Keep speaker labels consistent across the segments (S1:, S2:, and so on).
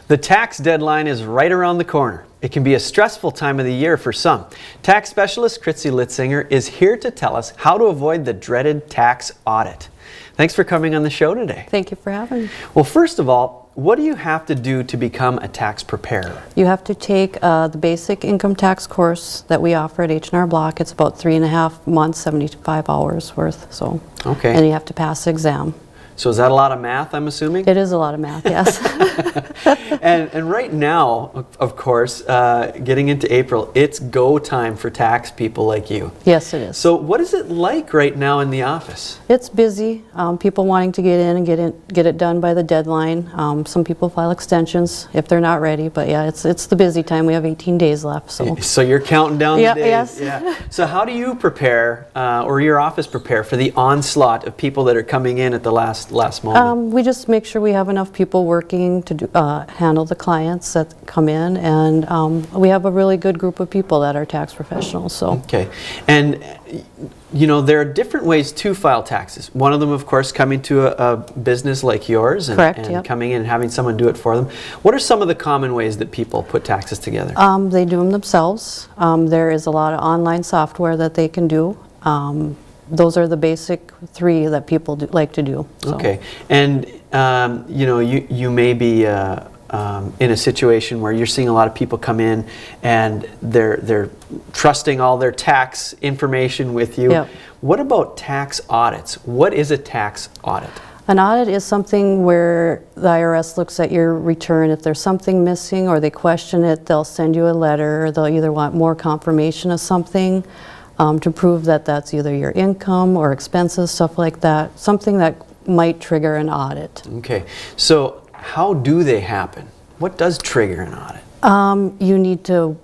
S1: The tax deadline is right around the corner. It can be a stressful time of the year for some. Tax specialist Kritzy Litzinger is here to tell us how to avoid the dreaded tax audit. Thanks for coming on the show today.
S2: Thank you for having me.
S1: Well, first of all, what do you have to do to become a tax preparer?
S2: You have to take the basic income tax course that we offer at H&R Block. It's about 3.5 months, 75 hours worth.
S1: Okay.
S2: And you have to pass the exam.
S1: So is that a lot of math, I'm assuming?
S2: It is a lot of math, yes.
S1: And right now, of course, getting into April, it's go time for tax people like you.
S2: Yes, it is.
S1: So what is it like right now in the office?
S2: It's busy. People wanting to get in and get it done by the deadline. Some people file extensions if they're not ready, but yeah, it's the busy time. We have 18 days left.
S1: So you're counting down the days.
S2: Yes.
S1: Yeah. So how do you prepare, or your office prepare, for the onslaught of people that are coming in at the last moment?
S2: We just make sure we have enough people working to handle the clients that come in, and we have a really good group of people that are tax professionals. So.
S1: Okay. And you know, there are different ways to file taxes. One of them, of course, coming to a business like yours and,
S2: Correct,
S1: and
S2: yep.
S1: coming in and having someone do it for them. What are some of the common ways that people put taxes together?
S2: They do them themselves. There is a lot of online software that they can do. Those are the basic three that people like to do. So.
S1: Okay. And you know, you may be in a situation where you're seeing a lot of people come in and they're trusting all their tax information with you.
S2: Yep.
S1: What about tax audits? What is a tax audit?
S2: An audit is something where the IRS looks at your return. If there's something missing or they question it, they'll send you a letter, or they'll either want more confirmation of something to prove that that's either your income or expenses, stuff like that. Something that might trigger an audit.
S1: Okay. So how do they happen? What does trigger an audit?
S2: You need to,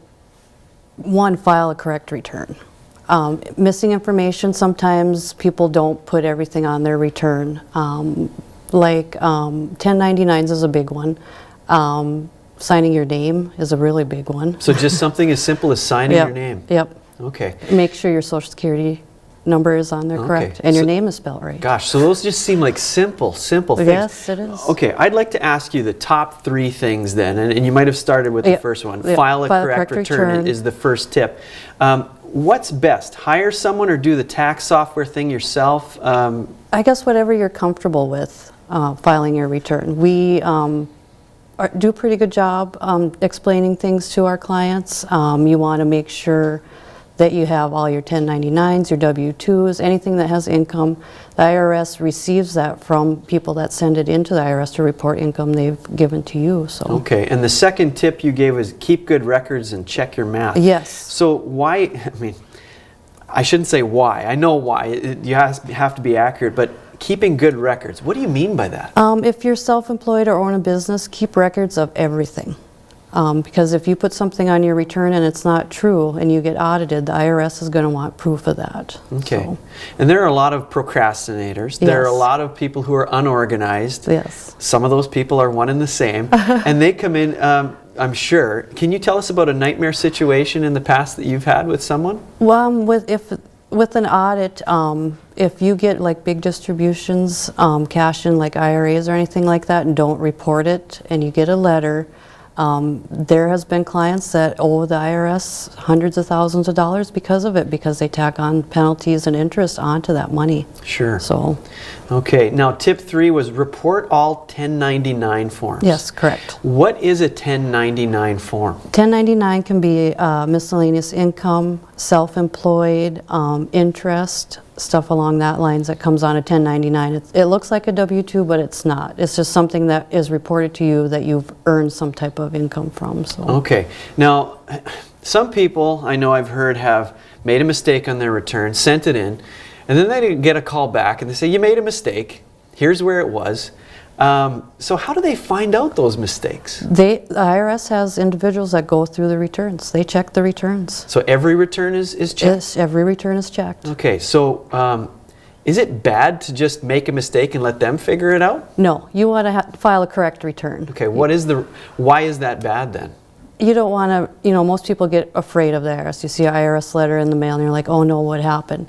S2: one, file a correct return. Missing information, sometimes people don't put everything on their return. Like 1099s is a big one. Signing your name is a really big one.
S1: So just something as simple as signing
S2: Yep.
S1: your name?
S2: Yep.
S1: Okay.
S2: Make sure your social security number is on there correct, and your name is spelled right.
S1: Gosh, so those just seem like simple things.
S2: Yes, it is.
S1: Okay, I'd like to ask you the top 3 things then, and you might have started with the first one.
S2: Yep.
S1: File a correct return is the first tip. What's best? Hire someone or do the tax software thing yourself?
S2: I guess whatever you're comfortable with filing your return. We do a pretty good job explaining things to our clients. You want to make sure that you have all your 1099s, your W-2s, anything that has income. The IRS receives that from people that send it into the IRS to report income they've given to you. So.
S1: Okay, and the second tip you gave was keep good records and check your math.
S2: Yes.
S1: So why, I mean, I shouldn't say why. I know why. You have to be accurate, but keeping good records, what do you mean by that?
S2: If you're self-employed or own a business, keep records of everything. Because if you put something on your return and it's not true and you get audited, the IRS is going to want proof of that.
S1: Okay.
S2: So.
S1: And there are a lot of procrastinators.
S2: Yes.
S1: There are a lot of people who are unorganized.
S2: Yes.
S1: Some of those people are one and the same. And they come in, I'm sure. Can you tell us about a nightmare situation in the past that you've had with someone?
S2: Well, with an audit, if you get like big distributions, cash in like IRAs or anything like that, and don't report it, and you get a letter, there has been clients that owe the IRS hundreds of thousands of dollars because of it, because they tack on penalties and interest onto that money.
S1: Sure.
S2: So.
S1: Okay, now tip 3 was report all 1099 forms.
S2: Yes, correct.
S1: What is a 1099 form?
S2: 1099 can be miscellaneous income, self-employed, interest, stuff along that lines that comes on a 1099. It looks like a W-2, but it's not. It's just something that is reported to you that you've earned some type of income from. So.
S1: Okay. Now, some people I know I've heard have made a mistake on their return, sent it in, and then they get a call back and they say, you made a mistake. Here's where it was. So how do they find out those mistakes?
S2: The IRS has individuals that go through the returns. They check the returns.
S1: So every return is checked?
S2: Yes, every return is checked.
S1: Okay, so is it bad to just make a mistake and let them figure it out?
S2: No, you want to file a correct return.
S1: Okay, why is that bad then?
S2: You don't want to, most people get afraid of the IRS. You see an IRS letter in the mail and you're like, oh no, what happened?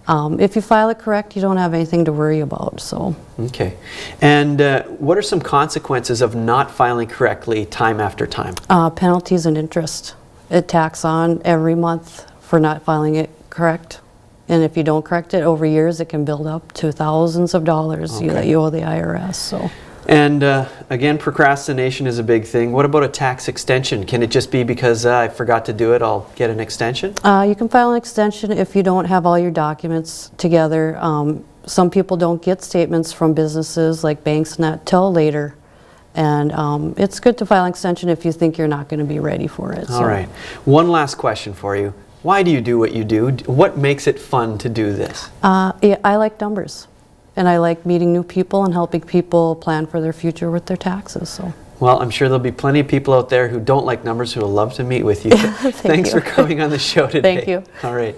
S2: If you file it correct, you don't have anything to worry about, so.
S1: Okay. And what are some consequences of not filing correctly time after time?
S2: Penalties and interest. It tacks on every month for not filing it correct. And if you don't correct it over years, it can build up to thousands of dollars that you owe the IRS. So.
S1: And again, procrastination is a big thing. What about a tax extension? Can it just be because I forgot to do it, I'll get an extension?
S2: You can file an extension if you don't have all your documents together. Some people don't get statements from businesses like banks and that till later. And it's good to file an extension if you think you're not going to be ready for it.
S1: All right. One last question for you. Why do you do what you do? What makes it fun to do this?
S2: Yeah, I like numbers. And I like meeting new people and helping people plan for their future with their taxes. So.
S1: Well, I'm sure there'll be plenty of people out there who don't like numbers who will love to meet with you. Thanks for coming on the show today.
S2: Thank you.
S1: All right.